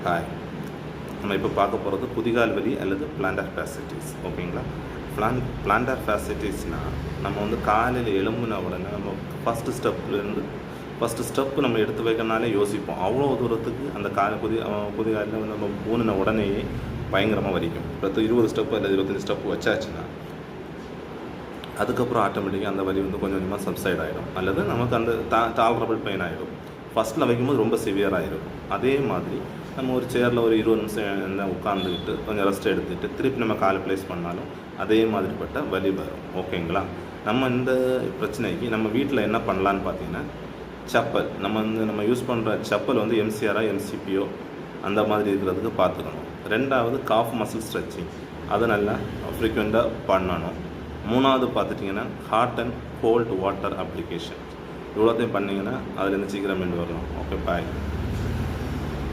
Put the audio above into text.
Hi, நம்ம இப்போ பார்க்க போகிறது குதிகால் வலி அல்லது பிளான்டர் ஃபேசிட்டிஸ். ஓகேங்களா? பிளான்டர் ஃபேசிட்டிஸ்னால் நம்ம வந்து காலையில் எழும்புன உடனே நம்ம ஃபஸ்ட்டு ஸ்டெப்பு நம்ம எடுத்து வைக்கனாலே யோசிப்போம். அவ்வளோ தூரத்துக்கு அந்த குதிகாலில் நம்ம ஊனின உடனேயே பயங்கரமாக வலிக்கும். 20 ஸ்டெப்பு அல்லது 25 ஸ்டெப்பு வச்சாச்சுன்னா அதுக்கப்புறம் ஆட்டோமேட்டிக்காக அந்த வலி வந்து கொஞ்சம் கொஞ்சமாக சப்சைட் ஆகிடும், அல்லது நமக்கு அந்த டாலரபிள் பெயின் ஆகிடும். ஃபஸ்ட்டில் வைக்கும்போது ரொம்ப சிவியராக இருக்கும். அதே மாதிரி நம்ம ஒரு சேரில் ஒரு 20 நிமிஷம் உட்காந்துக்கிட்டு கொஞ்சம் ரெஸ்ட் எடுத்துகிட்டு திருப்பி நம்ம காலை ப்ளேஸ் பண்ணாலும் அதே மாதிரிப்பட்ட வலி வரும். ஓகேங்களா? நம்ம இந்த பிரச்சனைக்கு நம்ம வீட்டில் என்ன பண்ணலான்னு பார்த்தீங்கன்னா, செப்பல் நம்ம யூஸ் பண்ணுற செப்பல் வந்து எம்சிஆரா எம்சிபிஓ அந்த மாதிரி இருக்கிறதுக்கு பார்த்துக்கணும். ரெண்டாவது காஃப் மசில் ஸ்ட்ரெச்சிங், அதை நல்லா ஃப்ரீக்வெண்ட்டாக பண்ணணும். மூணாவது பார்த்துட்டிங்கன்னா hot and cold water application. இவ்வளோத்தையும் பண்ணிங்கன்னா அதுலேருந்து சீக்கிரம் மீண்டு வரணும். ஓகே, பாய்.